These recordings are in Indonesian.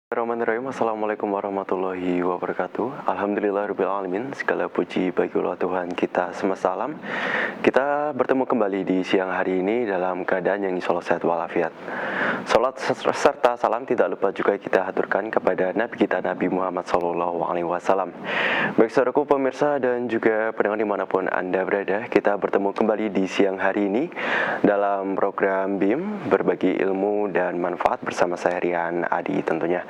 Bismillahirrahmanirrahim. Assalamualaikum warahmatullahi wabarakatuh. Alhamdulillahirabbil alamin. Segala puji bagi Allah Tuhan kita semesta alam. Kita bertemu kembali di siang hari ini dalam keadaan yang insyaallah sehat walafiat. Salat serta salam tidak lupa juga kita haturkan kepada Nabi kita Nabi Muhammad SAW. Baik saudaraku pemirsa dan juga pendengar dimanapun Anda berada, kita bertemu kembali di siang hari ini dalam program BIM berbagi ilmu dan manfaat bersama saya Rian Adi tentunya.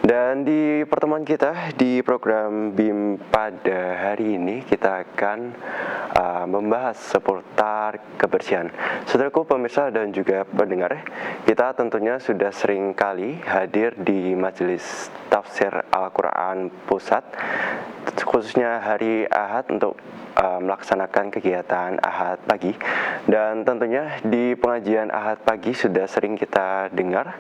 Dan di pertemuan kita di program BIM pada hari ini kita akan membahas seputar kebersihan. Saudaraku pemirsa dan juga pendengar, kita tentunya sudah sering kali hadir di majelis tafsir Al-Quran Pusat, khususnya hari Ahad untuk melaksanakan kegiatan Ahad pagi. Dan tentunya di pengajian Ahad pagi sudah sering kita dengar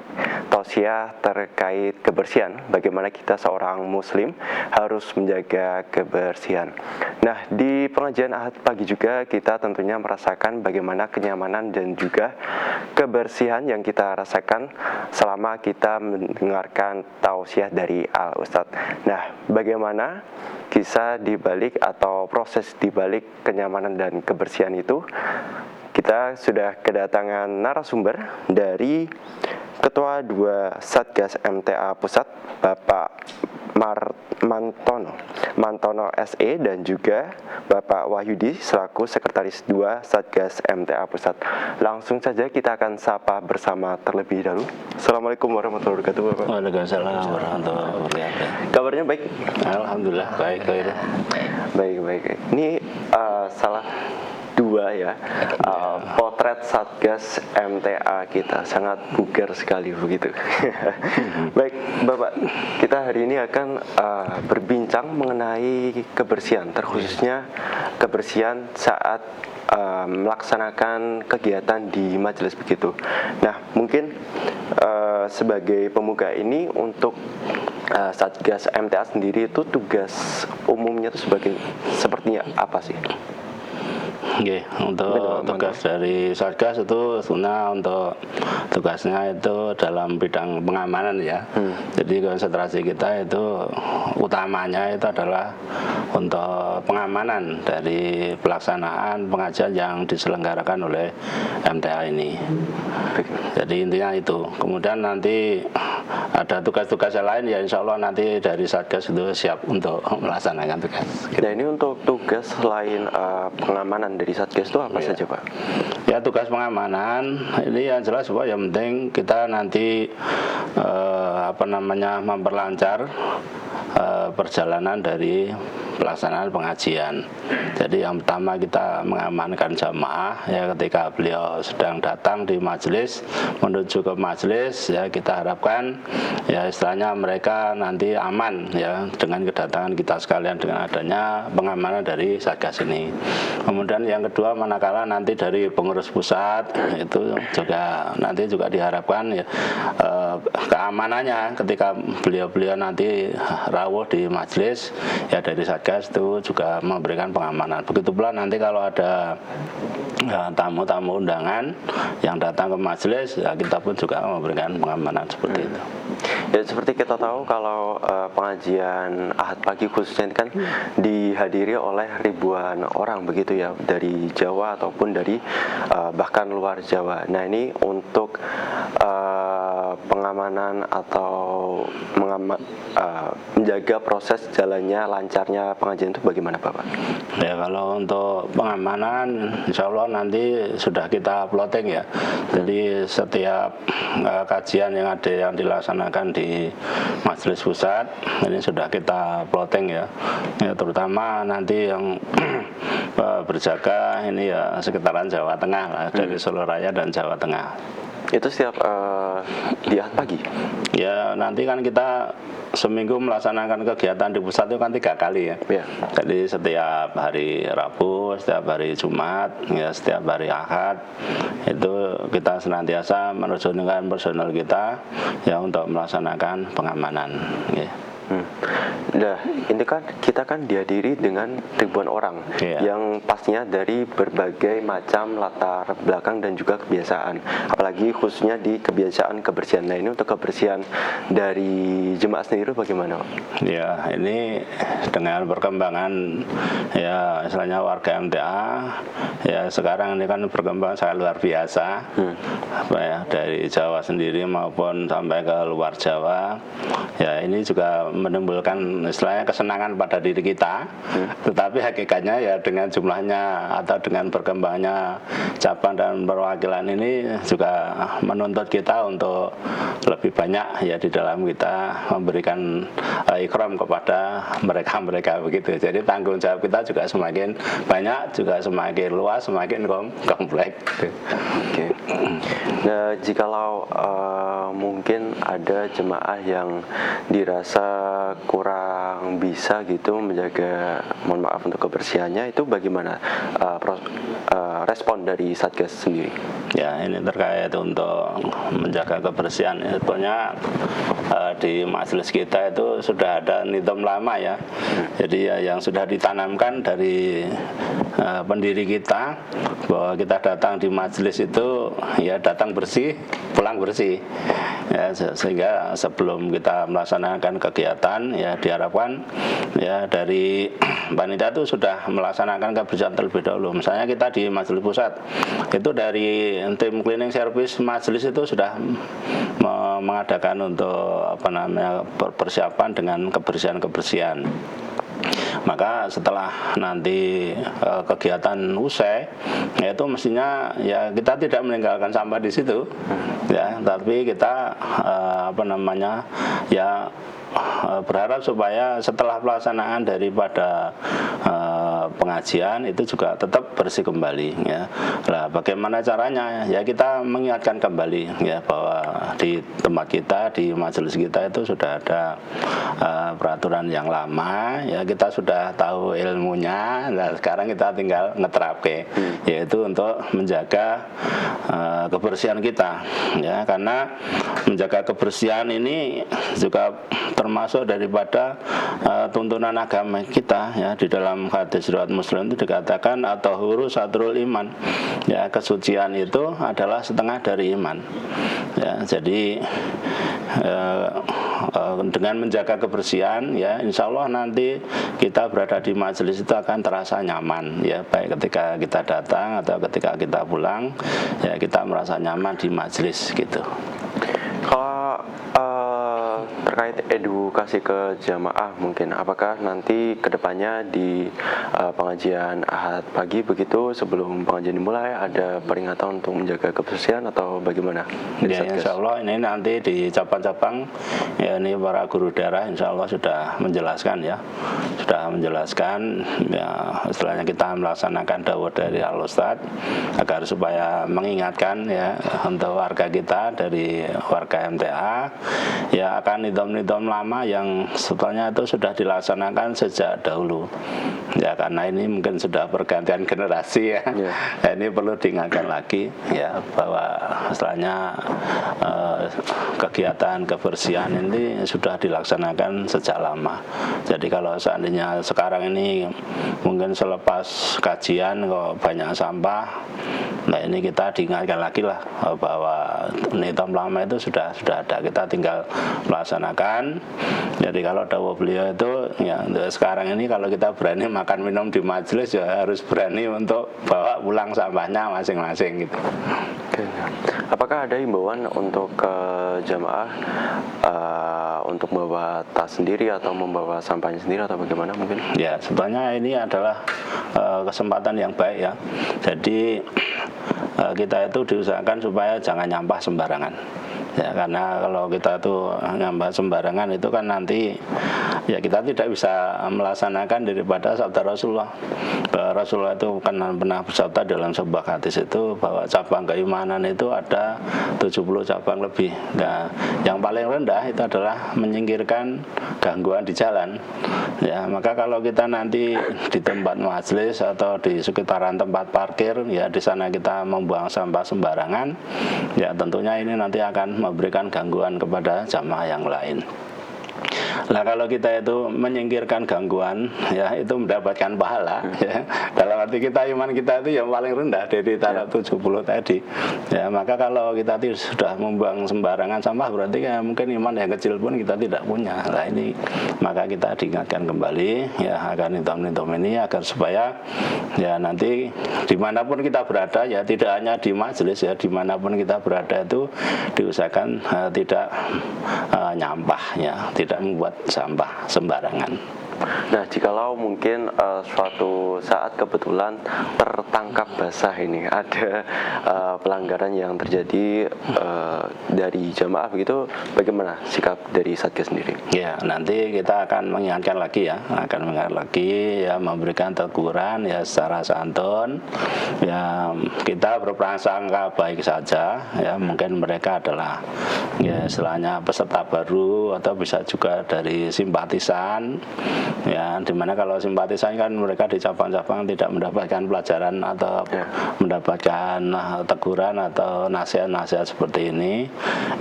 tausiah terkait kebersihan, bagaimana kita seorang muslim harus menjaga kebersihan. Nah, di pengajian Ahad pagi juga kita tentunya merasakan bagaimana kenyamanan dan juga kebersihan yang kita rasakan selama kita mendengarkan tausiah dari Al Ustadz. Nah, bagaimana kisah dibalik atau proses dibalik kenyamanan dan kebersihan itu? Kita sudah kedatangan narasumber dari Ketua 2 Satgas MTA Pusat, Bapak Mantono SE, dan juga Bapak Wahyudi selaku Sekretaris 2 Satgas MTA Pusat. Langsung saja kita akan sapa bersama terlebih dahulu. Assalamualaikum warahmatullahi wabarakatuh, Bapak. Waalaikumsalam warahmatullahi wabarakatuh. Kabarnya baik? Alhamdulillah baik. Baik. Ini salah dua ya, potret Satgas MTA kita sangat bugar sekali begitu. Baik Bapak, kita hari ini akan berbincang mengenai kebersihan, terkhususnya kebersihan saat melaksanakan kegiatan di majelis begitu. Nah, mungkin sebagai pembuka ini untuk Satgas MTA sendiri itu tugas umumnya itu sepertinya apa sih? Oke, untuk tugas dari Satgas itu sebenarnya untuk tugasnya itu dalam bidang pengamanan ya. Jadi konsentrasi kita itu utamanya itu adalah untuk pengamanan dari pelaksanaan pengajian yang diselenggarakan oleh MTA ini. Jadi intinya itu. Kemudian nanti ada tugas-tugas yang lain ya, insya Allah nanti dari Satgas itu siap untuk melaksanakan tugas. Nah, ini untuk tugas selain pengamanan dari Satgas itu apa saja, Pak? Ya, tugas pengamanan ini yang jelas Pak, yang penting kita nanti memperlancar perjalanan dari pelaksanaan pengajian. Jadi yang pertama kita mengamankan jamaah ya, ketika beliau sedang datang di majelis menuju ke majelis ya, kita harapkan ya istilahnya mereka nanti aman ya dengan kedatangan kita sekalian dengan adanya pengamanan dari Satgas ini. Kemudian yang kedua, manakala nanti dari pengurus pusat itu juga nanti juga diharapkan ya keamanannya ketika beliau nanti rawuh di majelis ya, dari Satgas itu juga memberikan pengamanan. Begitu pula nanti kalau ada tamu-tamu undangan yang datang ke majelis ya, kita pun juga memberikan pengamanan seperti itu. Ya, seperti kita tahu kalau pengajian Ahad pagi khususnya kan dihadiri oleh ribuan orang begitu ya, dari Jawa ataupun dari bahkan luar Jawa. Nah, ini untuk pengamanan atau menjaga proses jalannya lancarnya pengajian itu bagaimana Bapak? Ya, kalau untuk pengamanan insya Allah nanti sudah kita plotting ya. Jadi setiap kajian yang ada yang dilaksanakan di majelis pusat ini sudah kita plotting ya. Ya, terutama nanti yang berjaga ini ya sekitaran Jawa Tengah lah, dari Solo Raya dan Jawa Tengah. Itu setiap di Ahad pagi? Ya, nanti kan kita seminggu melaksanakan kegiatan di pusat itu kan 3 kali ya. Jadi setiap hari Rabu, setiap hari Jumat, ya setiap hari Ahad itu kita senantiasa menerjunkan personel kita ya untuk melaksanakan pengamanan. Ya. Nah, ini kan kita kan dihadiri dengan ribuan orang yang pastinya dari berbagai macam latar belakang dan juga kebiasaan. Apalagi khususnya di kebiasaan kebersihan. Nah, ini untuk kebersihan dari jemaah sendiri bagaimana? Ya, ini dengan perkembangan ya istilahnya warga MTA ya sekarang ini kan berkembang sangat luar biasa. Apa ya, dari Jawa sendiri maupun sampai ke luar Jawa. Ya, ini juga menimbulkan istilahnya kesenangan pada diri kita, tetapi hakikatnya ya dengan jumlahnya atau dengan berkembangnya cabang dan perwakilan ini juga menuntut kita untuk lebih banyak ya di dalam kita memberikan ikram kepada mereka begitu. Jadi tanggung jawab kita juga semakin banyak, juga semakin luas, semakin kompleks. Oke. Nah, jikalau mungkin ada jemaah yang dirasa kurang bisa gitu menjaga, mohon maaf untuk kebersihannya, itu bagaimana respon dari Satgas sendiri? Ya, ini terkait untuk menjaga kebersihan. Sebetulnya di majelis kita itu sudah ada nidom lama ya. Jadi ya yang sudah ditanamkan dari pendiri kita bahwa kita datang di majelis itu ya datang bersih, pulang bersih. Ya, sehingga sebelum kita melaksanakan kegiatan ya diharapkan ya dari panitia itu sudah melaksanakan kebersihan terlebih dahulu. Misalnya kita di majelis pusat itu dari tim cleaning service majelis itu sudah mengadakan untuk persiapan dengan kebersihan. Maka setelah nanti kegiatan usai, yaitu mestinya ya kita tidak meninggalkan sampah di situ, ya, tapi kita berharap supaya setelah pelaksanaan daripada pengajian itu juga tetap bersih kembali ya. Nah, bagaimana caranya? Ya kita mengingatkan kembali ya bahwa di tempat kita, di majelis kita itu sudah ada peraturan yang lama ya, kita sudah tahu ilmunya. Nah, sekarang kita tinggal ngeterapke, yaitu untuk menjaga kebersihan kita ya, karena menjaga kebersihan ini juga termasuk daripada tuntunan agama kita ya. Di dalam hadis riwayat Muslim itu dikatakan at-tahuru satrul iman ya, kesucian itu adalah setengah dari iman ya. Jadi dengan menjaga kebersihan ya, insya Allah nanti kita berada di majelis itu akan terasa nyaman ya, baik ketika kita datang atau ketika kita pulang ya, kita merasa nyaman di majelis gitu. Kalau terkait edukasi ke jamaah, mungkin apakah nanti kedepannya di pengajian Ahad pagi begitu sebelum pengajian dimulai ada peringatan untuk menjaga kebersihan atau bagaimana? Ya, insya Allah ini nanti di cabang-cabang ya, ini para guru daerah insya Allah sudah menjelaskan ya, istilahnya kita melaksanakan dawuh dari Al-Ustadz agar supaya mengingatkan ya untuk warga kita dari warga MTA ya akan nidom-nidom lama yang sebetulnya itu sudah dilaksanakan sejak dahulu ya, karena ini mungkin sudah pergantian generasi ya. Ya, ini perlu diingatkan lagi ya bahwa istilahnya kegiatan kebersihan ini sudah dilaksanakan sejak lama. Jadi kalau seandainya sekarang ini mungkin selepas kajian kok banyak sampah, nah ini kita diingatkan lagi lah bahwa nidom lama itu sudah ada, kita tinggal melaksanakan. Jadi kalau dawuh beliau itu ya, sekarang ini kalau kita berani makan minum di majelis ya harus berani untuk bawa pulang sampahnya masing-masing gitu. Oke. Apakah ada himbauan untuk jamaah untuk membawa tas sendiri atau membawa sampahnya sendiri atau bagaimana mungkin? Ya, sebetulnya ini adalah kesempatan yang baik ya. Jadi kita itu diusahakan supaya jangan nyampah sembarangan. Ya, karena kalau kita tuh nyampah sembarangan itu kan nanti ya kita tidak bisa melaksanakan daripada sabda Rasulullah. Rasulullah itu kan pernah bersabda dalam sebuah hadis itu bahwa cabang keimanan itu ada 70 cabang lebih. Nah, yang paling rendah itu adalah menyingkirkan gangguan di jalan. Ya, maka kalau kita nanti di tempat majelis atau di sekitaran tempat parkir ya, di sana kita membuang sampah sembarangan, ya tentunya ini nanti akan memberikan gangguan kepada jamaah yang lain. Nah kalau kita itu menyingkirkan gangguan, ya itu mendapatkan pahala. Ya. Dalam arti kita iman kita itu yang paling rendah dari taraf 70 tadi. Ya maka kalau kita sudah membuang sembarangan sampah, berarti ya mungkin iman yang kecil pun kita tidak punya. Nah ini maka kita diingatkan kembali ya akan nitom-nitom ini agar supaya ya nanti dimanapun kita berada ya tidak hanya di majelis ya, dimanapun kita berada itu diusahakan tidak nyampah ya, tidak membuat sampah sembarangan. Nah, jikalau mungkin suatu saat kebetulan tertangkap basah ini ada pelanggaran yang terjadi dari jamaah begitu, bagaimana sikap dari Satgas sendiri? Ya, nanti kita akan mengingatkan lagi ya, ya memberikan teguran ya secara santun. Ya, kita berprasangka baik saja ya, mungkin mereka adalah ya istilahnya peserta baru atau bisa juga dari simpatisan. Ya, dimana kalau simpatisan kan mereka di cabang-cabang tidak mendapatkan pelajaran atau mendapatkan teguran atau nasihat-nasihat seperti ini.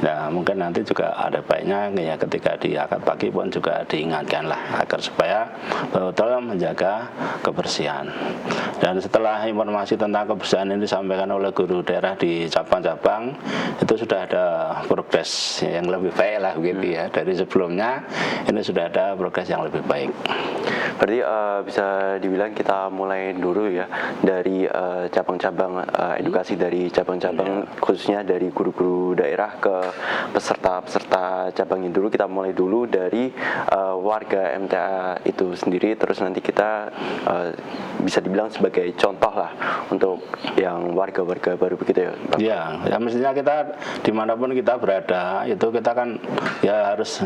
Nah, mungkin nanti juga ada baiknya ya ketika di akad pagi pun juga diingatkan lah agar supaya betul menjaga kebersihan. Dan setelah informasi tentang kebersihan ini disampaikan oleh guru daerah di cabang-cabang, itu sudah ada progres yang lebih baik lah begitu ya. Dari sebelumnya ini sudah ada progres yang lebih baik. Berarti bisa dibilang kita mulai dulu ya dari cabang-cabang edukasi dari cabang-cabang khususnya dari guru-guru daerah ke peserta-peserta cabangnya dulu. Kita mulai dulu dari warga MTA itu sendiri, terus nanti kita bisa dibilang sebagai contoh lah untuk yang warga-warga baru begitu ya Pak? Ya mestinya kita dimanapun kita berada itu kita kan ya harus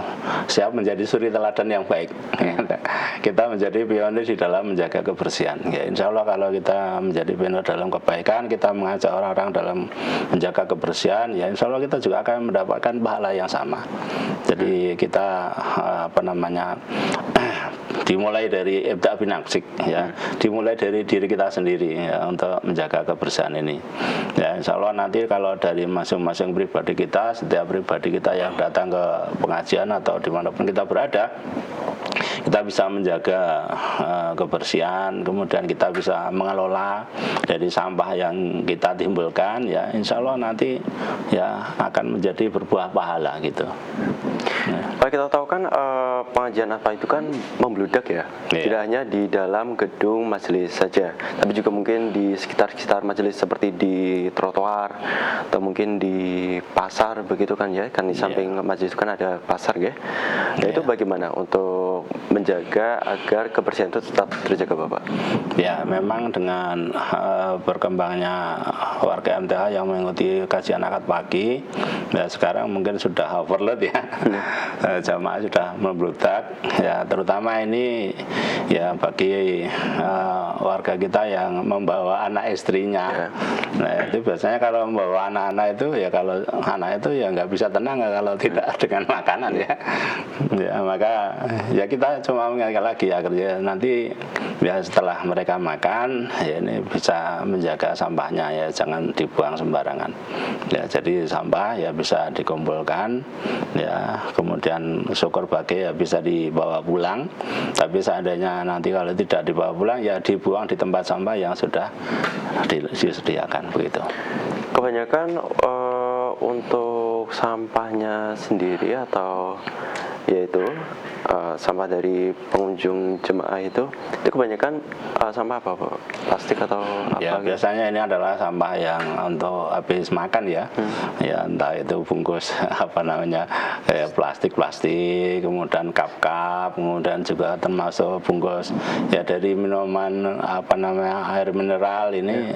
siap menjadi suri teladan yang baik. Kita menjadi pionir di dalam menjaga kebersihan. Ya, insya Allah kalau kita menjadi pionir dalam kebaikan, kita mengajak orang-orang dalam menjaga kebersihan, ya insya Allah kita juga akan mendapatkan pahala yang sama. Jadi kita dimulai dari ibda' binafsik ya, dimulai dari diri kita sendiri ya, untuk menjaga kebersihan ini. Ya insya Allah nanti kalau dari masing-masing pribadi kita, setiap pribadi kita yang datang ke pengajian atau dimanapun kita berada, kita bisa menjaga kebersihan, kemudian kita bisa mengelola dari sampah yang kita timbulkan, ya insya Allah nanti ya akan menjadi berbuah pahala gitu. Pak, kita tahu kan pengajian apa itu kan membludak ya, tidak hanya di dalam gedung majelis saja, tapi juga mungkin di sekitar majelis seperti di trotoar atau mungkin di pasar begitu kan ya, kan di samping majelis itu kan ada pasar ya. Nah itu bagaimana untuk menjaga agar kebersihan itu tetap terjaga Bapak? Ya memang dengan berkembangnya warga MTA yang mengikuti kajian akad pagi, ya sekarang mungkin sudah overload ya. Jamaah sudah membludak ya, terutama ini ya bagi warga kita yang membawa anak istrinya. Nah itu biasanya kalau membawa anak-anak itu ya, kalau anak itu ya nggak bisa tenang kalau tidak dengan makanan ya. Ya maka ya kita cuma mengingatkan lagi agar ya nanti ya setelah mereka makan ya ini bisa menjaga sampahnya ya, jangan dibuang sembarangan. Ya jadi sampah ya bisa dikumpulkan ya, kemudian syukur bagi ya bisa dibawa pulang. Tapi seandainya nanti kalau tidak dibawa pulang ya dibuang di tempat sampah yang sudah disediakan begitu. Kebanyakan untuk sampahnya sendiri atau yaitu sampah dari pengunjung jemaah itu kebanyakan sampah apa Pak? Plastik atau apa? Ya gitu? Biasanya ini adalah sampah yang untuk habis makan ya, ya entah itu bungkus plastik, kemudian cup, kemudian juga termasuk bungkus ya dari minuman air mineral ini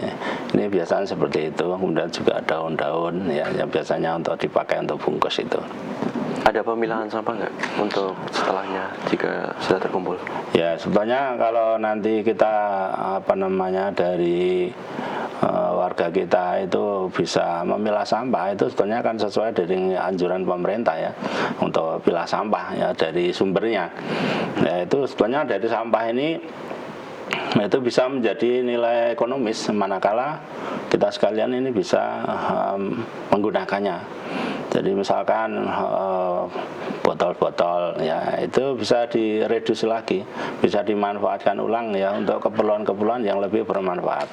biasanya seperti itu. Kemudian juga daun-daun ya yang biasanya untuk dipakai untuk bungkus itu. Ada pemilahan sampah nggak untuk setelahnya jika sudah terkumpul? Ya sebetulnya kalau nanti kita dari warga kita itu bisa memilah sampah, itu sebetulnya kan sesuai dari anjuran pemerintah ya untuk pilah sampah ya dari sumbernya. Ya itu sebetulnya dari sampah ini itu bisa menjadi nilai ekonomis manakala kita sekalian ini bisa menggunakannya. Jadi misalkan botol-botol ya itu bisa direduksi lagi, bisa dimanfaatkan ulang ya untuk keperluan-keperluan yang lebih bermanfaat.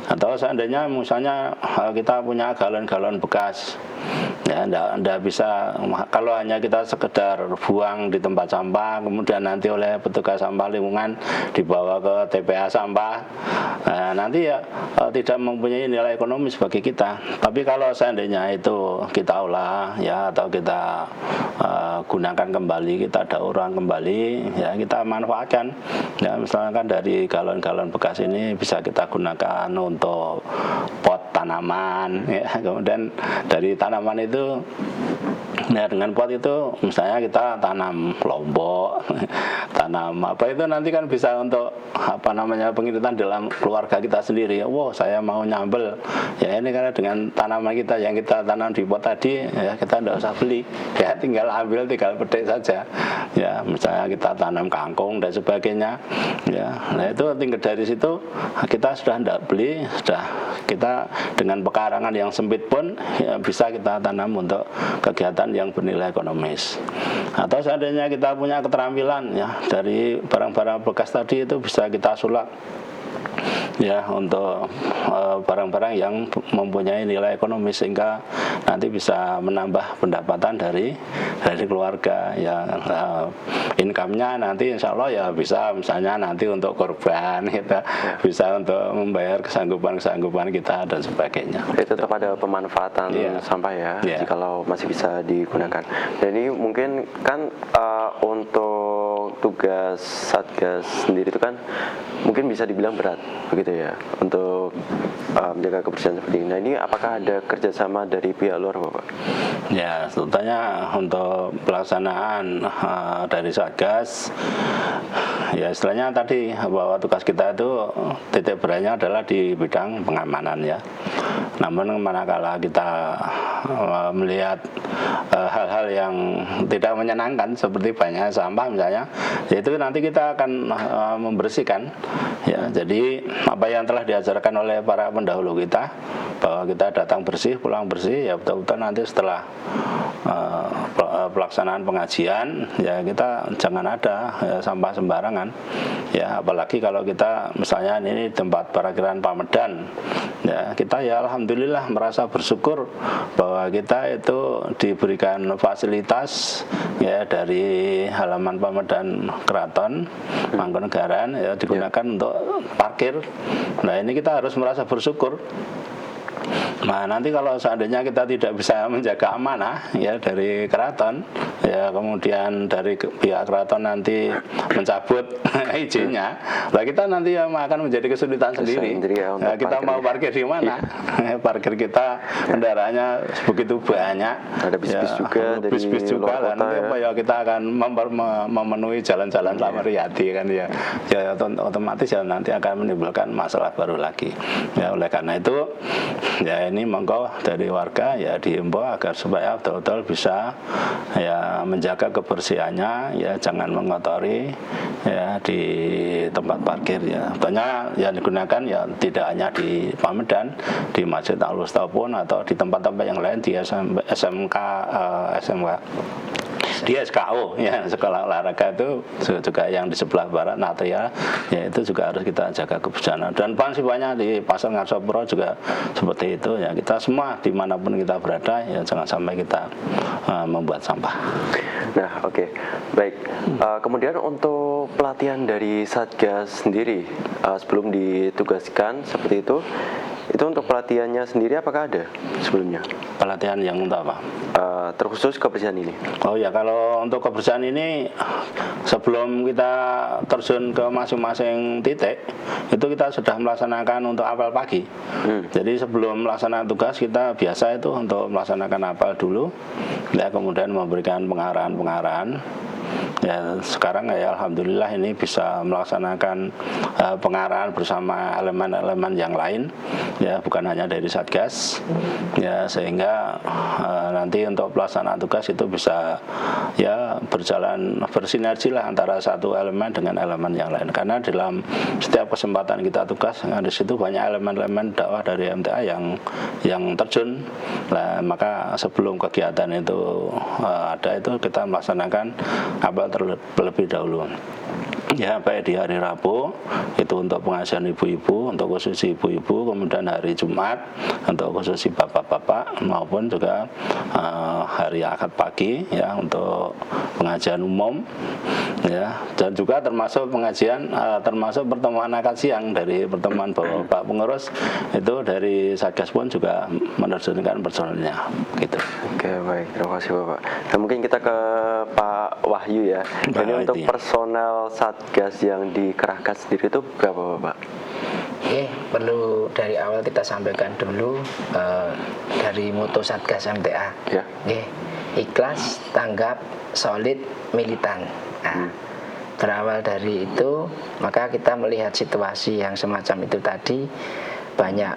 Atau seandainya misalnya kita punya galon-galon bekas, ya enggak bisa kalau hanya kita sekedar buang di tempat sampah, kemudian nanti oleh petugas sampah lingkungan dibawa ke TPA sampah, nanti ya tidak mempunyai nilai ekonomis bagi kita. Tapi kalau seandainya itu kita olah ya atau kita gunakan kembali, kita daur ulang kembali, ya kita manfaatkan. Ya misalkan dari galon-galon bekas ini bisa kita gunakan untuk pot tanaman, ya kemudian dari tanaman itu ya dengan pot itu misalnya kita tanam lombok, tanam apa itu nanti kan bisa untuk pengiritan dalam keluarga kita sendiri. Wow, saya mau nyambel ya ini karena dengan tanaman kita yang kita tanam di pot tadi ya kita tidak usah beli ya, tinggal ambil, tinggal petik saja ya. Misalnya kita tanam kangkung dan sebagainya ya, nah itu tinggal dari situ kita sudah tidak beli, sudah kita dengan pekarangan yang sempit pun ya, bisa kita tanam untuk kegiatan yang bernilai ekonomis. Atau seandainya kita punya keterampilan ya dari barang-barang bekas tadi itu bisa kita sulap ya untuk barang-barang yang mempunyai nilai ekonomis sehingga nanti bisa menambah pendapatan dari keluarga ya. Income-nya nanti insya Allah ya bisa misalnya nanti untuk korban kita bisa untuk membayar kesanggupan kita dan sebagainya. Itu tetap ada pemanfaatan sampah ya, jikalau masih bisa digunakan. Dan ini mungkin kan untuk tugas Satgas sendiri itu kan mungkin bisa dibilang berat begitu ya untuk menjaga kebersihan seperti ini. Nah ini apakah ada kerjasama dari pihak luar Bapak? Ya sebetulnya untuk pelaksanaan dari Satgas ya istilahnya tadi bahwa tugas kita itu titik beratnya adalah di bidang pengamanan ya. Namun manakala kita melihat hal-hal yang tidak menyenangkan seperti banyak sampah misalnya, yaitu nanti kita akan membersihkan ya. Jadi apa yang telah diajarkan oleh para pendahulu kita bahwa kita datang bersih pulang bersih ya, betul-betul nanti setelah pelaksanaan pengajian ya kita jangan ada sampah sembarangan ya, apalagi kalau kita misalnya ini tempat parkiran Pamedan ya, kita ya alhamdulillah merasa bersyukur bahwa kita itu diberikan fasilitas ya dari halaman Pamedan Keraton Mangkunegaran ya digunakan untuk parkir. Nah ini kita harus merasa bersyukur. Nah nanti kalau seandainya kita tidak bisa menjaga amanah ya dari keraton ya, kemudian dari pihak keraton nanti mencabut izinnya, nah kita nanti akan menjadi kesulitan sendiri ya, kita mau parkir di mana ya. Parkir kita kendaraannya begitu banyak, ada bis-bis ya, juga dari bis-bis juga luar kota, nanti ya kita akan memenuhi jalan-jalan Riyadi kan ya, ya otomatis ya nanti akan menimbulkan masalah baru lagi ya. Oleh karena itu ya ini monggo dari warga ya diimbau agar supaya betul-betul bisa ya menjaga kebersihannya ya, jangan mengotori ya di tempat parkir ya. Banyak yang digunakan ya tidak hanya di Pamedan, di Masjid Al-Wusta pun atau di tempat-tempat yang lain, di SMK di SKO ya, sekolah olahraga itu juga yang di sebelah barat Natria ya, itu juga harus kita jaga kebersihan. Dan masih banyak di Pasar Ngasopuro juga seperti itu ya. Kita semua dimanapun kita berada ya jangan sampai kita membuat sampah. Nah oke. Baik, kemudian untuk pelatihan dari Satgas sendiri sebelum ditugaskan seperti itu untuk pelatihannya sendiri apakah ada sebelumnya? Pelatihan yang untuk apa? Terkhusus kebersihan ini. Oh ya, kalau untuk kebersihan ini sebelum kita terjun ke masing-masing titik itu kita sudah melaksanakan untuk apel pagi. Jadi sebelum melaksanakan tugas kita biasa itu untuk melaksanakan apel dulu ya, kemudian memberikan pengarahan-pengarahan Ya sekarang ya alhamdulillah ini bisa melaksanakan pengarahan bersama elemen-elemen yang lain, ya bukan hanya dari Satgas, ya sehingga nanti untuk pelaksanaan tugas itu bisa ya berjalan bersinergi lah antara satu elemen dengan elemen yang lain. Karena dalam setiap kesempatan kita tugas, di situ banyak elemen-elemen dakwah dari MTA yang terjun. Nah, maka sebelum kegiatan itu ada itu kita melaksanakan apel terlebih dahulu. Ya baik di hari Rabu itu untuk pengajian ibu-ibu, untuk khusus ibu-ibu, kemudian hari Jumat untuk khusus bapak-bapak, maupun juga hari Ahad pagi ya untuk pengajian umum, ya, dan juga termasuk pengajian termasuk pertemuan akad siang dari pertemuan bapak pengurus itu dari Satgas pun juga menerjunkan personelnya gitu. Oke, baik, terima kasih Bapak. Nah, mungkin kita ke Pak Wahyu ya. Ini untuk personel Satgas yang dikerahkan sendiri itu berapa Bapak? Oke, perlu dari awal kita sampaikan dulu dari moto Satgas MTA. Ya. Oke, ikhlas, tanggap, solid, militan. Nah, berawal dari itu, maka kita melihat situasi yang semacam itu tadi, banyak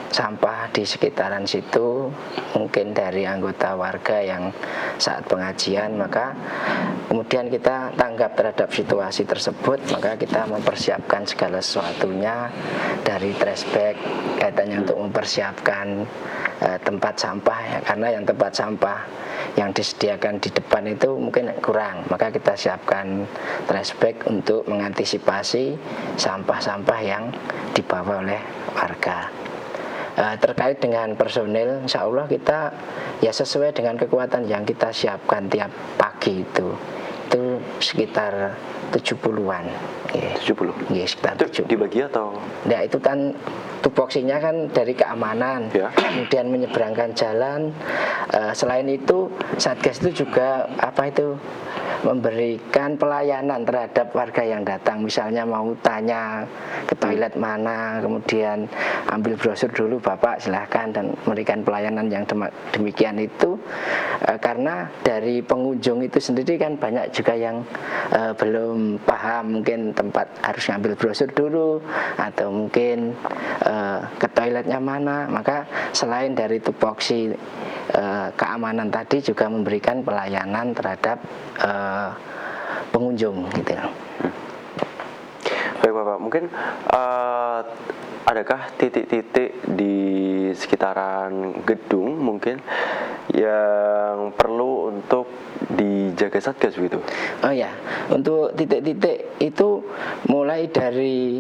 sampah di sekitaran situ, mungkin dari anggota warga yang saat pengajian, maka kemudian kita tanggap terhadap situasi tersebut, maka kita mempersiapkan segala sesuatunya dari trash bag, kaitannya untuk mempersiapkan tempat sampah ya, karena yang tempat sampah yang disediakan di depan itu mungkin kurang, maka kita siapkan trash bag untuk mengantisipasi sampah-sampah yang dibawa oleh warga. Terkait dengan personil, insya Allah kita ya sesuai dengan kekuatan yang kita siapkan tiap pagi itu sekitar 70-an. 70? Iya, sekitar 70. Dibagi atau? Nah, itu kan tupoksinya kan dari keamanan, ya. Kemudian menyeberangkan jalan. Selain itu, Satgas itu juga memberikan pelayanan terhadap warga yang datang. Misalnya mau tanya ke toilet mana, kemudian ambil brosur dulu Bapak silahkan, dan memberikan pelayanan yang demikian itu. Karena dari pengunjung itu sendiri kan banyak juga yang belum paham, mungkin tempat harus ngambil brosur dulu, atau mungkin ke toiletnya mana. Maka selain dari tupoksi keamanan tadi, juga memberikan pelayanan terhadap pengunjung gitu. Baik Bapak, mungkin adakah titik-titik di sekitaran gedung mungkin yang perlu untuk dijaga Satgas begitu? Oh ya, untuk titik-titik itu mulai dari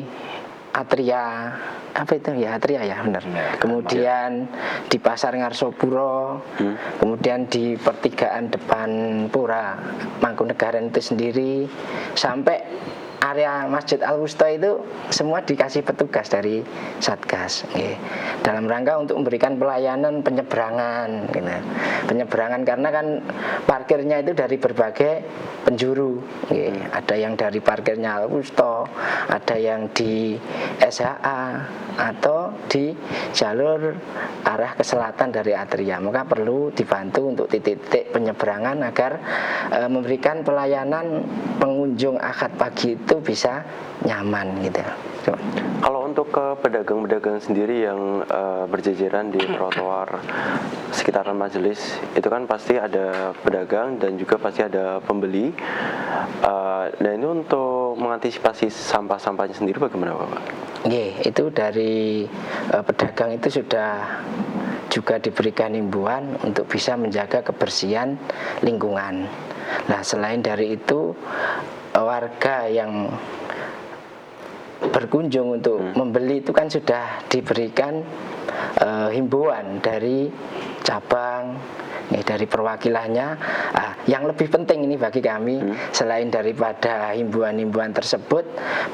Atria, Atria ya benar. Kemudian di Pasar Ngarsopuro, kemudian di pertigaan depan Pura Mangkunegaran itu sendiri, sampai area Masjid Al-Wusta itu semua dikasih petugas dari Satgas, dalam rangka untuk memberikan pelayanan penyeberangan, penyeberangan karena kan parkirnya itu dari berbagai penjuru, ada yang dari parkirnya Al-Wusta, ada yang di SHA, atau di jalur arah ke selatan dari Atria. Maka perlu dibantu untuk titik-titik penyeberangan agar memberikan pelayanan pengunjung akad pagi itu bisa nyaman gitu. Kalau untuk ke pedagang-pedagang sendiri yang berjejeran di trotoar sekitaran majelis, itu kan pasti ada pedagang dan juga pasti ada pembeli. Nah, ini untuk mengantisipasi sampah-sampahnya sendiri bagaimana Bapak? Itu dari pedagang itu sudah juga diberikan himbauan untuk bisa menjaga kebersihan lingkungan. Nah, selain dari itu, warga yang berkunjung untuk membeli itu kan sudah diberikan himbauan dari cabang, dari perwakilannya. Yang lebih penting ini bagi kami, selain daripada himbauan-himbauan tersebut,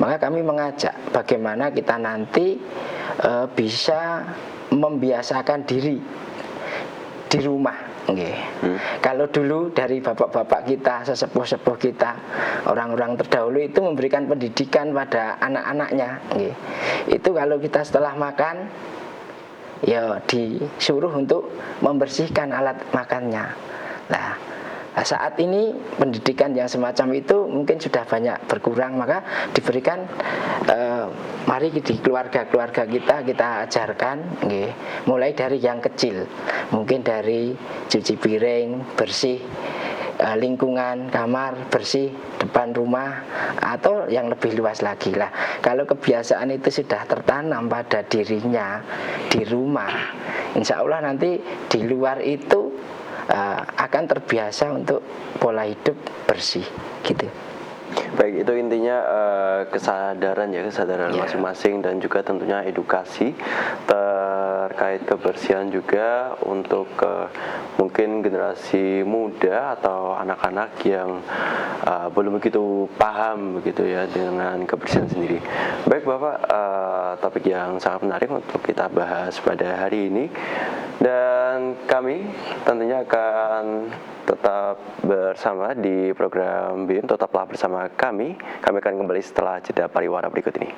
maka kami mengajak bagaimana kita nanti bisa membiasakan diri di rumah. Kalau dulu dari bapak-bapak kita, sesepuh-sepuh kita, orang-orang terdahulu itu memberikan pendidikan pada anak-anaknya. Itu kalau kita setelah makan, ya disuruh untuk membersihkan alat makannya. Nah, Nah, saat ini pendidikan yang semacam itu mungkin sudah banyak berkurang, maka diberikan mari di keluarga-keluarga kita ajarkan, nggih, mulai dari yang kecil, mungkin dari cuci piring, bersih lingkungan kamar, bersih depan rumah, atau yang lebih luas lagi lah. Kalau kebiasaan itu sudah tertanam pada dirinya di rumah, insya Allah nanti di luar itu akan terbiasa untuk pola hidup bersih gitu. Baik, itu intinya kesadaran masing-masing dan juga tentunya edukasi terkait kebersihan juga untuk mungkin generasi muda atau anak-anak yang belum begitu paham begitu ya dengan kebersihan sendiri. Baik Bapak, topik yang sangat menarik untuk kita bahas pada hari ini, dan kami tentunya akan tetap bersama di program BIM. Tetaplah bersama kami akan kembali setelah jeda pariwara berikut ini.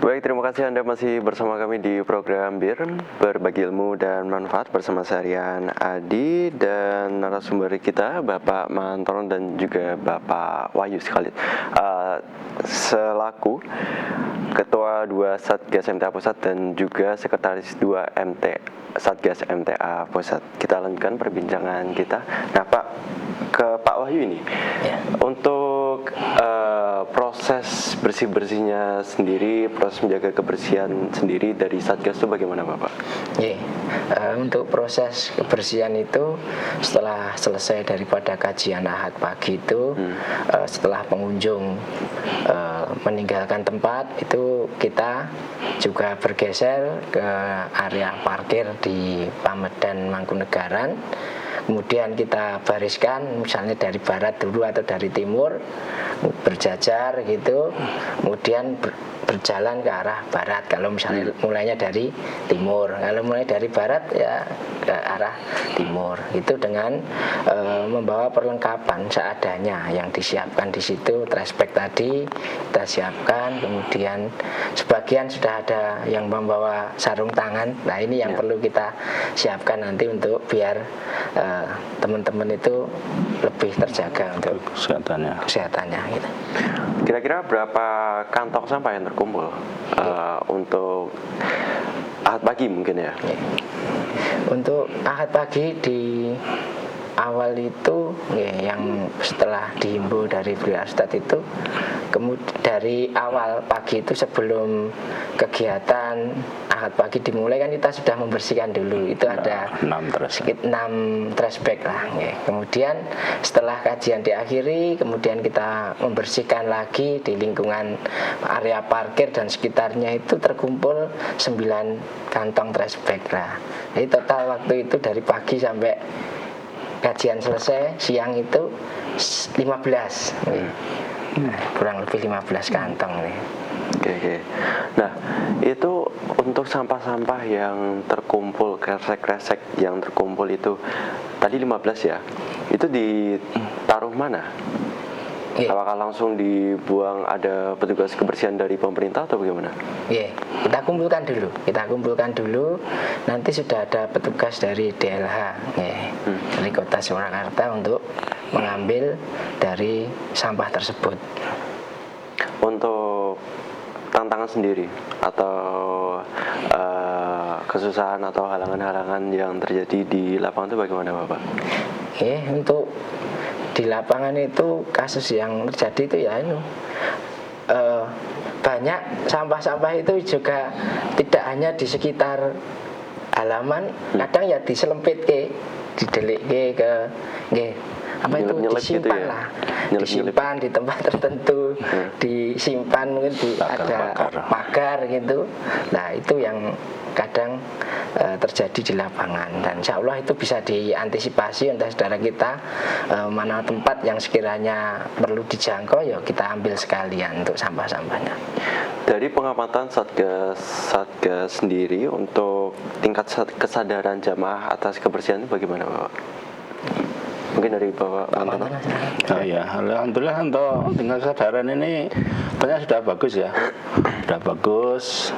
Baik, terima kasih Anda masih bersama kami di program BIRN, berbagi ilmu dan manfaat bersama saya Rian Adi dan narasumber kita Bapak Mantono dan juga Bapak Wahyu sekali selaku Ketua 2 Satgas MTA Pusat dan juga Sekretaris 2 Satgas MTA Pusat. Kita lanjutkan perbincangan kita. Nah Pak, ke Pak Wahyu ini ya. Untuk proses bersih-bersihnya sendiri, proses menjaga kebersihan sendiri dari Satgas itu bagaimana Bapak? Untuk proses kebersihan itu setelah selesai daripada kajian Ahad pagi itu, setelah pengunjung meninggalkan tempat itu, kita juga bergeser ke area parkir di Pamedan Mangkunegaran. Kemudian kita bariskan misalnya dari barat dulu atau dari timur, berjajar gitu, kemudian berjalan ke arah barat kalau misalnya mulainya dari timur, kalau mulai dari barat ya ke arah timur. Itu dengan membawa perlengkapan seadanya yang disiapkan di situ. Trash bag tadi kita siapkan, kemudian sebagian sudah ada yang membawa sarung tangan. Nah ini yang perlu kita siapkan nanti untuk biar teman-teman itu lebih terjaga untuk kesehatannya gitu. Kira-kira berapa kantong sampah yang terkumpul untuk Ahad pagi mungkin ya? Untuk Ahad pagi di awal itu yang setelah dihimbau dari beliau Ustadz itu, kemudian dari awal pagi itu sebelum kegiatan Ahad pagi dimulai kan kita sudah membersihkan dulu. Itu ada sekitar 6 trash bag lah. Kemudian setelah kajian diakhiri, kemudian kita membersihkan lagi di lingkungan area parkir dan sekitarnya itu terkumpul 9 kantong trash bag lah. Jadi total waktu itu dari pagi sampai kajian selesai siang itu 15. Kurang lebih 15 kantong nih. Oke. Nah, itu untuk sampah-sampah yang terkumpul, kresek-kresek yang terkumpul itu tadi 15 ya. Itu ditaruh mana? Apakah langsung dibuang, ada petugas kebersihan dari pemerintah atau bagaimana? Kita kumpulkan dulu. Nanti sudah ada petugas dari DLH dari Kota Surakarta untuk mengambil dari sampah tersebut. Untuk tantangan sendiri atau kesusahan atau halangan-halangan yang terjadi di lapangan itu bagaimana Bapak? Untuk di lapangan itu kasus yang terjadi itu ya banyak sampah-sampah itu juga tidak hanya di sekitar halaman, kadang ya diselempit didelik ke disimpan gitu ya? Lah, disimpan di tempat tertentu, disimpan mungkin ada pagar gitu. Nah itu yang kadang terjadi di lapangan, dan insya Allah itu bisa diantisipasi untuk saudara kita. Mana tempat yang sekiranya perlu dijangkau ya kita ambil sekalian untuk sampah-sampahnya. Dari pengamatan Satgas sendiri untuk tingkat kesadaran jamaah atas kebersihan itu bagaimana Bapak? Mungkin Mungkin dari Bapak Mantono. Oh ya, alhamdulillah untuk tingkat kesadaran ini ternyata sudah bagus ya, sudah bagus.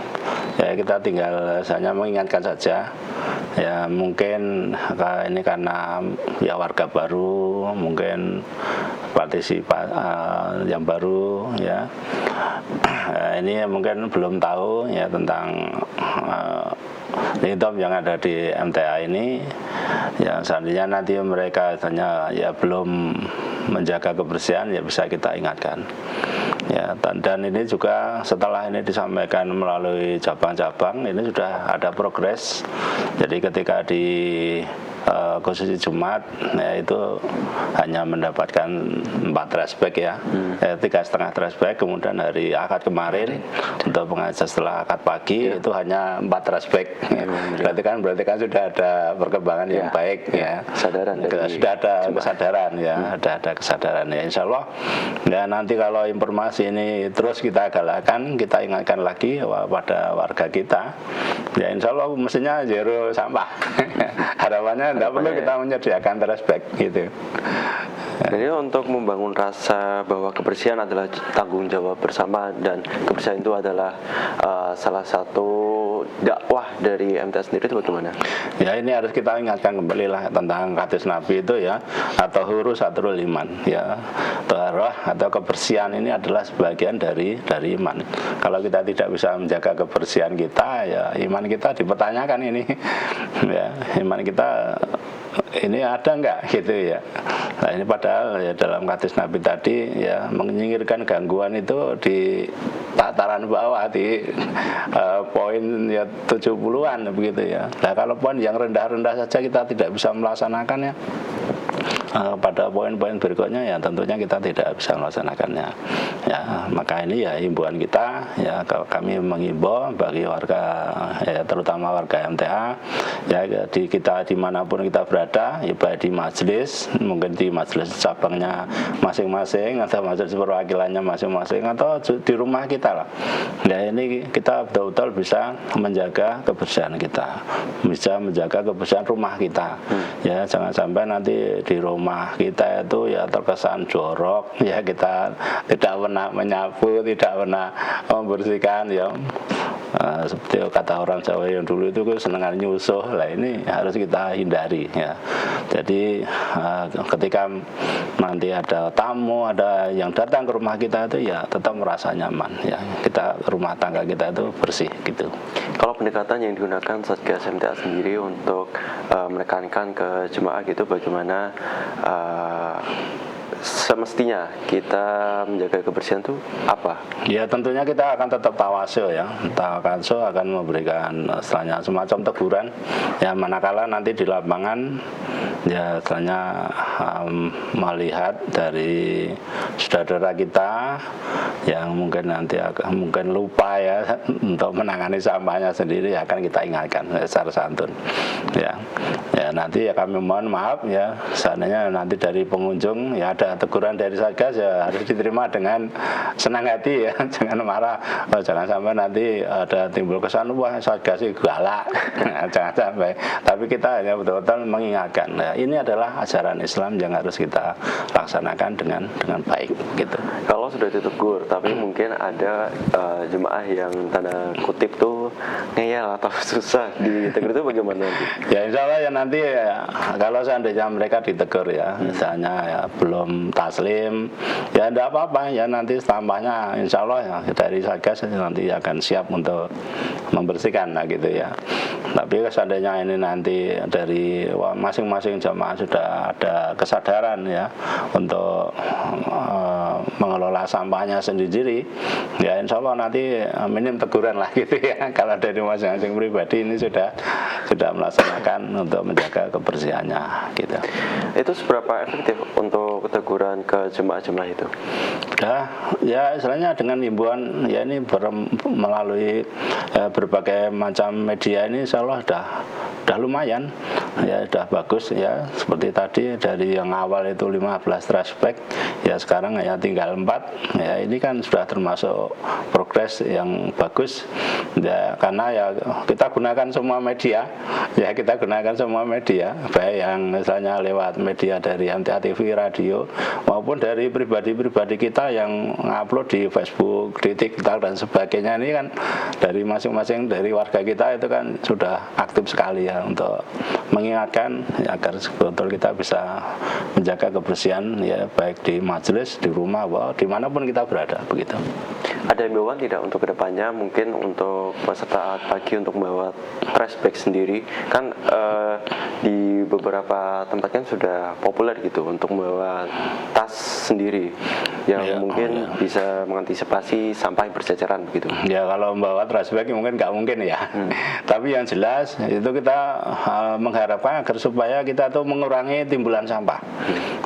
Ya kita tinggal hanya mengingatkan saja. Ya mungkin ini karena ya warga baru, mungkin yang baru ya. Ini mungkin belum tahu ya tentang yang ada di MTA ini. Ya seandainya nanti mereka hanya ya belum menjaga kebersihan, ya bisa kita ingatkan. Ya, dan ini juga setelah ini disampaikan melalui cabang-cabang, ini sudah ada progres. Jadi ketika di khusus Jumat, ya itu hanya mendapatkan 4 trash-bag ya, 3,5 trash-bag. Kemudian hari Akad kemarin untuk pengajar setelah Akad pagi itu hanya 4 trash-bag. Berarti kan sudah ada perkembangan yang baik ya. Kesadaran sudah ada kesadaran ya, ada kesadaran ya. Insya Allah ya nanti kalau informasi ini terus kita galakkan, kita ingatkan lagi pada warga kita, ya insya Allah mestinya zero sampah. Harapannya tidak perlu kita menyediakan trash bag gitu. Jadi untuk membangun rasa bahwa kebersihan adalah tanggung jawab bersama dan kebersihan itu adalah salah satu dakwah dari MTA sendiri, itu bagaimana? Ya ini harus kita ingatkan kembali lah tentang hadis Nabi itu ya, atau hurus atau iman ya, taharah atau kebersihan ini adalah sebagian dari iman. Kalau kita tidak bisa menjaga kebersihan kita, ya iman kita dipertanyakan ini. Ya iman kita ini ada enggak gitu ya. Nah ini padahal ya dalam hadis Nabi tadi ya menyingkirkan gangguan itu di tataran bawah di poin ya 70-an begitu ya. Nah kalau poin yang rendah-rendah saja kita tidak bisa melaksanakannya, pada poin-poin berikutnya ya tentunya kita tidak bisa melaksanakannya. Ya maka ini ya himbauan kita ya, kami menghimbau bagi warga ya, terutama warga MTA ya, kita dimanapun kita berada, ya baik di majelis, mungkin di majelis cabangnya masing-masing atau majelis perwakilannya masing-masing atau di rumah kita lah. Ya ini kita betul-betul bisa menjaga kebersihan kita, bisa menjaga kebersihan rumah kita. Ya jangan sampai nanti di rumah kita itu ya terkesan jorok ya, kita tidak pernah menyapu, tidak pernah membersihkan ya. Seperti kata orang Jawa yang dulu itu senengan nyusuh lah, ini harus kita hindari ya. Jadi ketika nanti ada tamu, ada yang datang ke rumah kita itu ya tetap merasa nyaman ya, kita rumah tangga kita itu bersih gitu. Kalau pendekatan yang digunakan Satgas MTA sendiri untuk menekankan ke jemaah gitu, bagaimana semestinya kita menjaga kebersihan itu apa? Ya tentunya kita akan tetap tawasul ya, tawasul akan memberikan istilahnya semacam teguran ya, manakala nanti di lapangan ya istilahnya melihat dari saudara kita yang mungkin nanti mungkin lupa ya untuk menangani sampahnya sendiri, akan kita ingatkan secara santun ya. Ya nanti ya kami mohon maaf ya, seandainya nanti dari pengunjung ya ada teguran dari Satgas ya harus diterima dengan senang hati ya, jangan marah. Jangan sampai nanti ada timbul kesan wah Satgas itu galak. Jangan sampai. Tapi kita hanya betul-betul mengingatkan. Nah, ini adalah ajaran Islam yang harus kita laksanakan dengan baik gitu. Kalau sudah ditegur tapi mungkin ada jemaah yang tanda kutip tuh ngeyel atau susah ditegur, itu bagaimana nanti? Ya insya Allah ya nanti ya, kalau seandainya mereka ditegur ya, misalnya ya belum taslim ya tidak apa-apa ya, nanti sampahnya insya Allah ya dari Satgas nanti akan siap untuk membersihkan lah gitu ya. Tapi seandainya ini nanti dari masing-masing jamaah sudah ada kesadaran ya untuk mengelola sampahnya sendiri ya, insya Allah nanti minim teguran lah gitu ya. Kalau dari masing-masing pribadi ini sudah melaksanakan untuk menjaga kebersihannya gitu. Itu seberapa efektif untuk teguran ke jemaah-jemaah itu? Ya istilahnya dengan himbauan ya, ini melalui berbagai macam media ini insya Allah sudah lumayan ya, sudah bagus ya. Seperti tadi dari yang awal itu 15 trash bag ya, sekarang ya tinggal 4 ya, ini kan sudah termasuk progres yang bagus ya, karena ya kita gunakan semua media ya, media, baik yang misalnya lewat media dari MTA TV, radio, maupun dari pribadi-pribadi kita yang ngupload di Facebook, di TikTok dan sebagainya. Ini kan dari masing-masing dari warga kita itu kan sudah aktif sekali ya untuk mengingatkan ya, agar betul kita bisa menjaga kebersihan ya, baik di majelis, di rumah, dimanapun kita berada begitu. Ada himbauan tidak untuk kedepannya, mungkin untuk peserta pagi untuk membawa trash bag sendiri, kan di beberapa tempat kan sudah populer gitu untuk membawa tas sendiri yang mungkin bisa mengantisipasi sampah yang berceceran begitu. Ya kalau membawa trash bag mungkin nggak mungkin ya. Tapi yang jelas itu kita mengharapkan agar supaya kita tuh mengurangi timbulan sampah.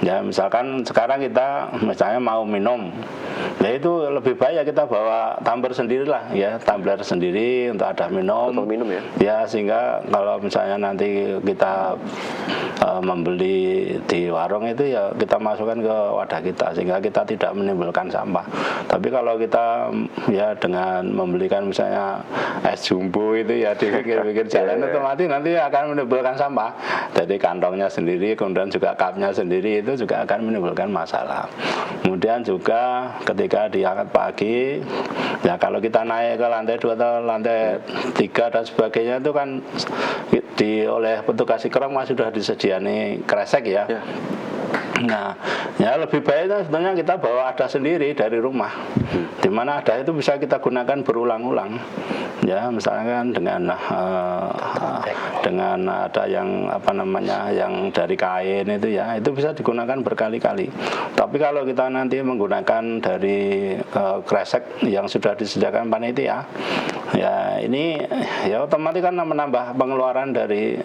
Ya misalkan sekarang kita misalnya mau minum, ya itu lebih baik kita bawa tumbler sendiri lah ya, tumbler sendiri untuk ada minum. Botol minum ya. Ya sehingga kalau misalnya nanti kita membeli di warung itu ya kita masukkan ke wadah kita sehingga kita tidak menimbulkan sampah. Tapi kalau kita ya dengan membelikan misalnya es jumbo itu ya di pinggir-pinggir jalan otomatis nanti akan menimbulkan sampah. Jadi kantongnya sendiri, kemudian juga cupnya sendiri itu juga akan menimbulkan masalah. Kemudian juga ketika diangkat pagi, ya kalau kita naik ke lantai 2 atau lantai 3 dan sebagainya itu kan oleh petugas Ikram sudah disediani kresek ya. Nah, ya lebih baik itu sebenarnya kita bawa ada sendiri dari rumah, di mana ada itu bisa kita gunakan berulang-ulang. Ya, misalkan dengan ada yang apa namanya yang dari kain itu ya, itu bisa digunakan berkali-kali. Tapi kalau kita nanti menggunakan dari kresek yang sudah disediakan panitia, ya ini ya otomatis kan menambah pengeluaran dari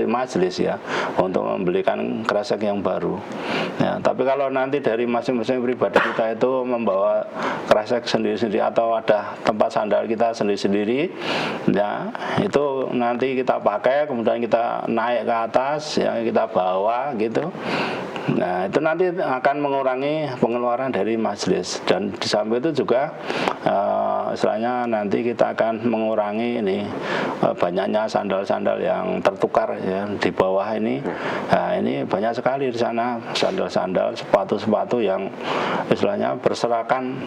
majelis ya untuk membelikan kresek yang baru. Ya, tapi kalau nanti dari masing-masing pribadi kita itu membawa kresek sendiri-sendiri atau ada tempat sandal kita sendiri-sendiri, ya itu nanti kita pakai, kemudian kita naik ke atas, ya kita bawa gitu. Nah itu nanti akan mengurangi pengeluaran dari majelis, dan di samping itu juga istilahnya nanti kita akan mengurangi ini banyaknya sandal-sandal yang tertukar ya di bawah ini. Nah ini banyak sekali di sana sandal-sandal, sepatu-sepatu yang istilahnya berserakan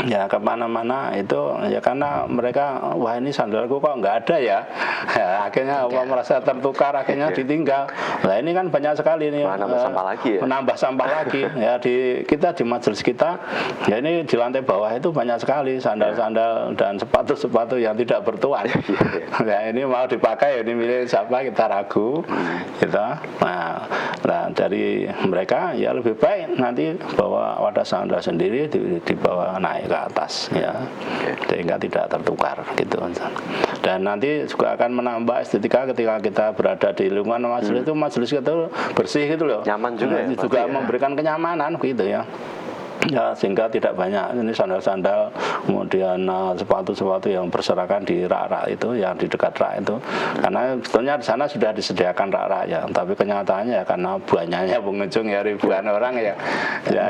ya kemana-mana itu ya, karena mereka wah ini sandalku kok nggak ada ya, ya akhirnya merasa tertukar, akhirnya ditinggal. Nah ini kan banyak sekali nih menambah sampah lagi ya, menambah sampah lagi ya kita di majelis kita ya, ini di lantai bawah itu banyak sekali sandal-sandal dan sepatu-sepatu yang tidak bertuan. Ya ini mau dipakai ini milik siapa kita ragu gitu. Nah dari mereka ya lebih baik nanti bawa wadah sandal sendiri dibawa naik ke atas ya, sehingga tidak tertukar gitu. Dan nanti juga akan menambah estetika ketika kita berada di lingkungan majelis itu, majelis itu bersih gitu loh, nyaman juga ya, juga memberikan kenyamanan gitu ya. Ya sehingga tidak banyak ini sandal-sandal, kemudian sepatu-sepatu yang berserakan di rak-rak itu, yang di dekat rak itu, karena sebetulnya di sana sudah disediakan rak-rak ya, tapi kenyataannya ya karena banyaknya pengunjung ya ribuan orang ya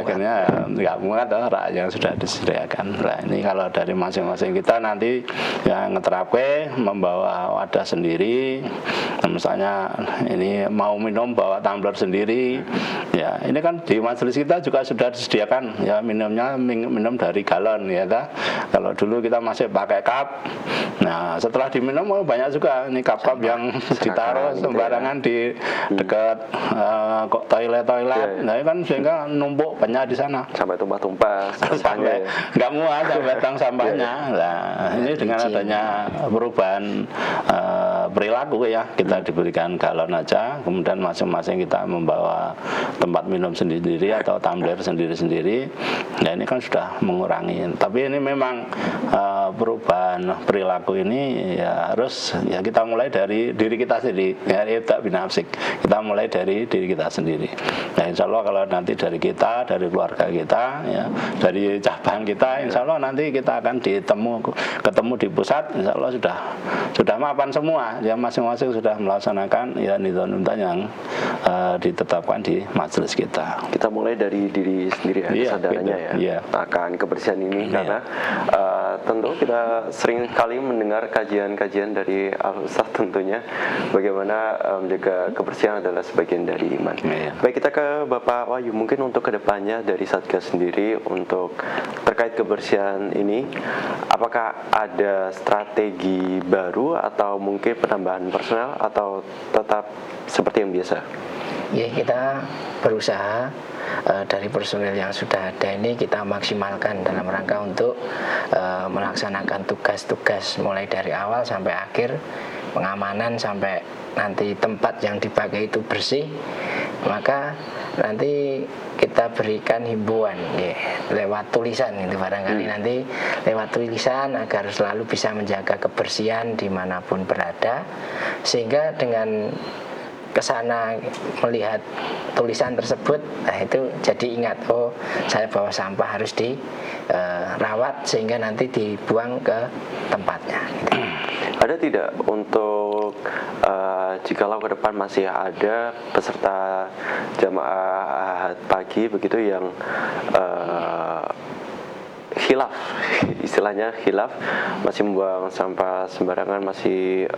akhirnya nggak muat rak yang sudah disediakan. Nah ini kalau dari masing-masing kita nanti yang ngeterapke membawa wadah sendiri, misalnya ini mau minum bawa tumbler sendiri ya, ini kan di majelis kita juga sudah disediakan ya minumnya minum dari galon ya ta? Kalau dulu kita masih pakai cup. Nah setelah diminum banyak juga ini cup-cup yang ditaruh sembarangan di dekat toilet. Nah ini kan sehingga numpuk banyak di sana sampai tumpah-tumpah sampahnya nggak muat sampai tong sampahnya. Nah ini dengan adanya perubahan perilaku ya, kita diberikan galon aja, kemudian masing-masing kita membawa tempat minum sendiri atau tumbler sendiri-sendiri. Nah ini kan sudah mengurangi. Tapi ini memang perubahan perilaku ini ya harus ya kita mulai dari diri kita sendiri ya, ibda binafsik. Kita mulai dari diri kita sendiri. Nah insya Allah kalau nanti dari kita, dari keluarga kita ya, dari cabang kita, insya Allah nanti kita akan ketemu di pusat, insya Allah sudah mapan semua ya, masing-masing sudah melaksanakan ya nizam-nizam yang ditetapkan di majelis kita. Kita mulai dari diri sendiri ya, kesadarannya ya akan kebersihan ini, karena tentu kita sering kali mendengar kajian-kajian dari Al-Ustaz tentunya bagaimana menjaga kebersihan adalah sebagian dari iman. Baik, kita ke Bapak Wahyu, mungkin untuk kedepannya dari Satgas sendiri untuk terkait kebersihan ini, apakah ada strategi baru atau mungkin penambahan personel atau tetap seperti yang biasa? Ya, kita berusaha dari personil yang sudah ada ini kita maksimalkan dalam rangka untuk melaksanakan tugas-tugas mulai dari awal sampai akhir, pengamanan sampai nanti tempat yang dipakai itu bersih. Maka nanti kita berikan himbauan ya, lewat tulisan itu barangkali nanti lewat tulisan agar selalu bisa menjaga kebersihan dimanapun berada, sehingga dengan kesana melihat tulisan tersebut, nah itu jadi ingat, oh saya bawa sampah harus dirawat sehingga nanti dibuang ke tempatnya. Ada tidak untuk jikalau ke depan masih ada peserta jamaah Ahad pagi begitu yang khilaf, istilahnya khilaf, masih membuang sampah sembarangan, masih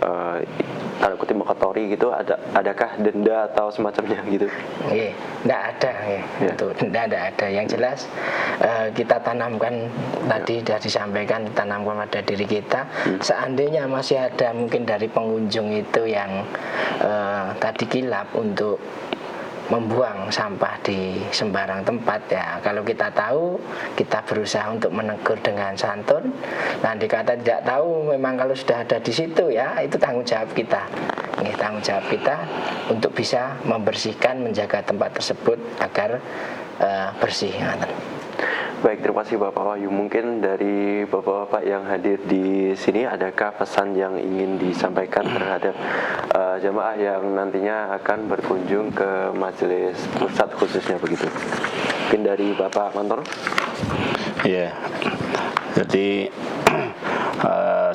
tanda kutip mengotori gitu, adakah denda atau semacamnya gitu? Iya, tidak ada ya. Untuk denda tidak ada. Yang jelas kita tanamkan tadi sudah disampaikan, tanamkan pada diri kita. Seandainya masih ada mungkin dari pengunjung itu yang tadi khilaf untuk membuang sampah di sembarang tempat, ya kalau kita tahu kita berusaha untuk menegur dengan santun. Nah, dikata tidak tahu, memang kalau sudah ada di situ ya itu tanggung jawab kita. Ini tanggung jawab kita untuk bisa membersihkan, menjaga tempat tersebut agar bersih. Baik, terima kasih Bapak Wahyu. Mungkin dari Bapak-Bapak yang hadir di sini, adakah pesan yang ingin disampaikan terhadap jamaah yang nantinya akan berkunjung ke majelis pusat khususnya begitu? Mungkin dari Bapak Mantor? Iya, jadi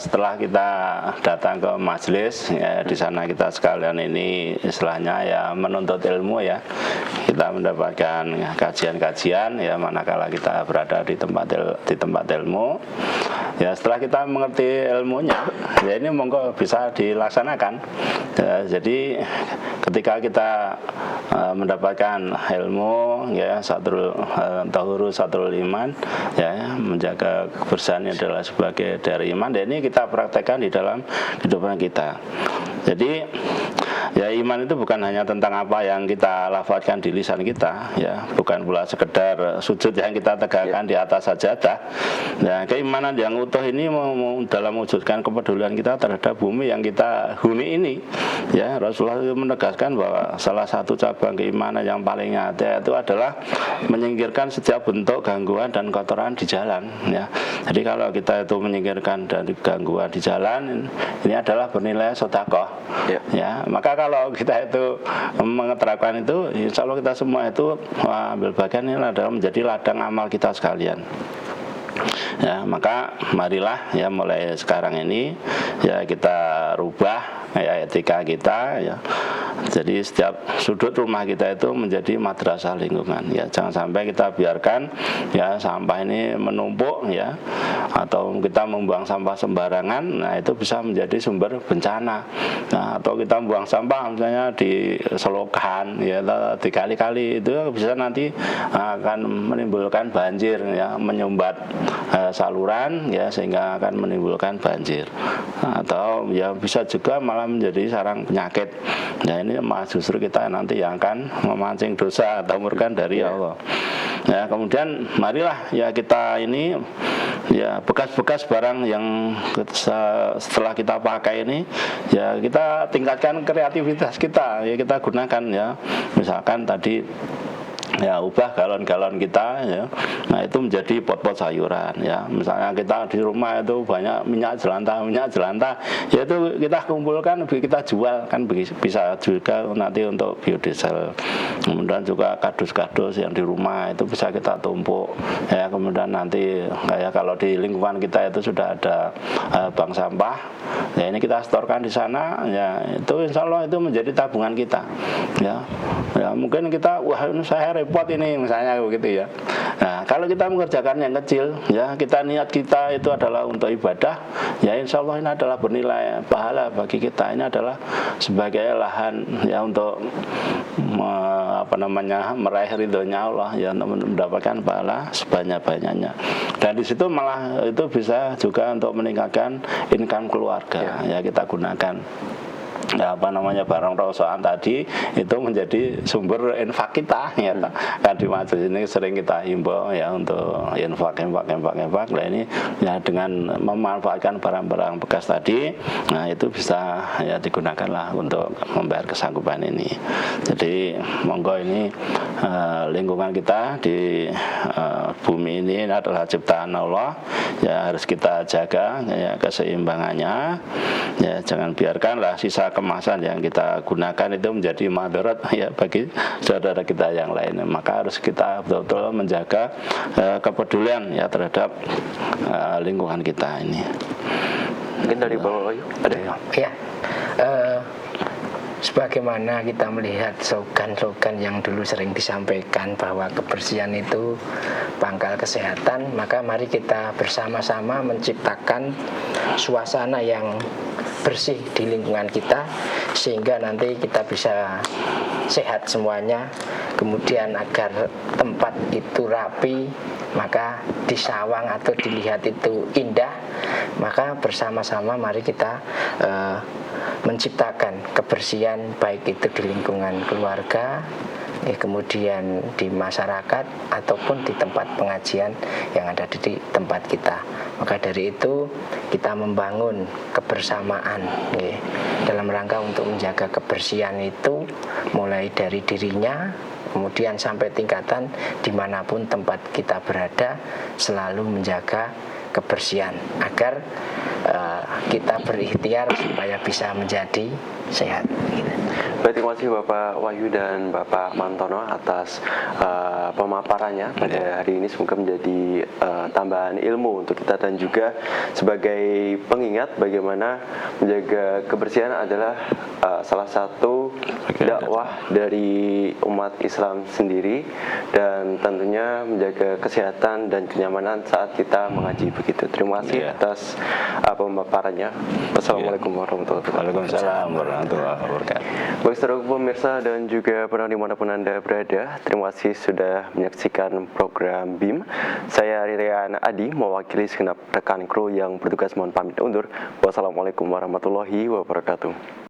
setelah kita datang ke majelis ya, di sana kita sekalian ini istilahnya ya menuntut ilmu ya, kita mendapatkan kajian-kajian ya manakala kita berada di tempat ilmu ya. Setelah kita mengerti ilmunya ya, ini monggo bisa dilaksanakan ya. Jadi ketika kita mendapatkan ilmu ya, satrul tahuru satrul iman ya, menjaga kebersihan adalah sebagai dari iman, dan ini kita praktekkan di dalam kehidupan kita. Jadi ya, iman itu bukan hanya tentang apa yang kita lafazkan di lisan kita ya, bukan pula sekedar sujud yang kita tegakkan di atas sajadah ya. Keimanan yang utuh ini dalam mewujudkan kepedulian kita terhadap bumi yang kita huni ini ya. Rasulullah itu menegaskan bahwa salah satu cabang keimanan yang paling nyata itu adalah menyingkirkan setiap bentuk gangguan dan kotoran di jalan ya. Jadi kalau kita itu menyingkirkan dari gangguan di jalan, ini adalah bernilai sedekah ya. Maka kalau kita itu mengeterapkan itu, insya Allah kita semua itu ambil bagian, ini adalah menjadi ladang amal kita sekalian ya. Maka marilah ya, mulai sekarang ini ya kita rubah ya etika kita ya. Jadi setiap sudut rumah kita itu menjadi madrasah lingkungan ya. Jangan sampai kita biarkan ya sampah ini menumpuk ya, atau kita membuang sampah sembarangan. Nah, itu bisa menjadi sumber bencana. Nah, atau kita membuang sampah misalnya di selokan ya, dikali-kali, itu bisa nanti akan menimbulkan banjir ya, menyumbat saluran ya, sehingga akan menimbulkan banjir. Atau ya bisa juga malah menjadi sarang penyakit. Ya, ini justru kita nanti yang akan memancing dosa atau murka dari Allah. Ya, kemudian marilah ya kita ini ya, bekas-bekas barang yang setelah kita pakai ini ya, kita tingkatkan kreativitas kita ya, kita gunakan ya. Misalkan tadi ya, ubah galon-galon kita ya, nah itu menjadi pot-pot sayuran ya. Misalnya kita di rumah itu banyak minyak jelantah ya, itu kita kumpulkan, kita jual kan, bisa juga nanti untuk biodiesel. Kemudian juga kardus-kardus yang di rumah itu bisa kita tumpuk ya. Kemudian nanti kayak kalau di lingkungan kita itu sudah ada bank sampah ya, ini kita setorkan di sana ya, itu insya Allah itu menjadi tabungan kita ya. Ya mungkin kita, wah ini saya repot ini misalnya begitu ya. Nah, kalau kita mengerjakan yang kecil, ya kita niat kita itu adalah untuk ibadah, ya insya Allah ini adalah bernilai pahala bagi kita. Ini adalah sebagai lahan ya untuk meraih ridhonya Allah, ya untuk mendapatkan pahala sebanyak-banyaknya. Dan di situ malah itu bisa juga untuk meningkatkan income keluarga, ya kita gunakan barang rosokan tadi itu menjadi sumber infak kita ya. Kan di majelis ini sering kita himbau ya untuk infak. Nah ini ya dengan memanfaatkan barang-barang bekas tadi, nah itu bisa ya digunakanlah untuk membayar kesanggupan ini. Jadi monggo ini lingkungan kita di bumi ini adalah ciptaan Allah, ya harus kita jaga ya keseimbangannya, ya jangan biarkanlah sisa kemasan yang kita gunakan itu menjadi madarat ya bagi saudara kita yang lain. Maka harus kita betul-betul menjaga kepedulian ya terhadap lingkungan kita ini. Mungkin dari Bapak Wahyu ada ya? Ya, sebagaimana kita melihat slogan-slogan yang dulu sering disampaikan bahwa kebersihan itu pangkal kesehatan, maka mari kita bersama-sama menciptakan suasana yang bersih di lingkungan kita sehingga nanti kita bisa sehat semuanya. Kemudian agar tempat itu rapi, maka disawang atau dilihat itu indah, maka bersama-sama mari kita menciptakan kebersihan baik itu di lingkungan keluarga, kemudian di masyarakat ataupun di tempat pengajian yang ada di tempat kita. Maka dari itu kita membangun kebersamaan dalam rangka untuk menjaga kebersihan itu mulai dari dirinya, kemudian sampai tingkatan dimanapun tempat kita berada selalu menjaga kebersihan agar kita berikhtiar supaya bisa menjadi sehat. Baik, terima kasih Bapak Wahyu dan Bapak Mantono atas pemaparannya pada hari ini. Semoga menjadi tambahan ilmu untuk kita dan juga sebagai pengingat bagaimana menjaga kebersihan adalah salah satu dakwah dari umat Islam sendiri, dan tentunya menjaga kesehatan dan kenyamanan saat kita mengaji begitu. Terima kasih atas pemaparannya. Wassalamualaikum warahmatullahi wabarakatuh. Waalaikumsalam warahmatullahi wabarakatuh. Baik saudara pemirsa dan juga penonton dimanapun Anda berada, terima kasih sudah menyaksikan program BIM. Saya Ririan Adi mewakili segenap rekan kru yang bertugas mohon pamit undur. Wassalamualaikum warahmatullahi wabarakatuh.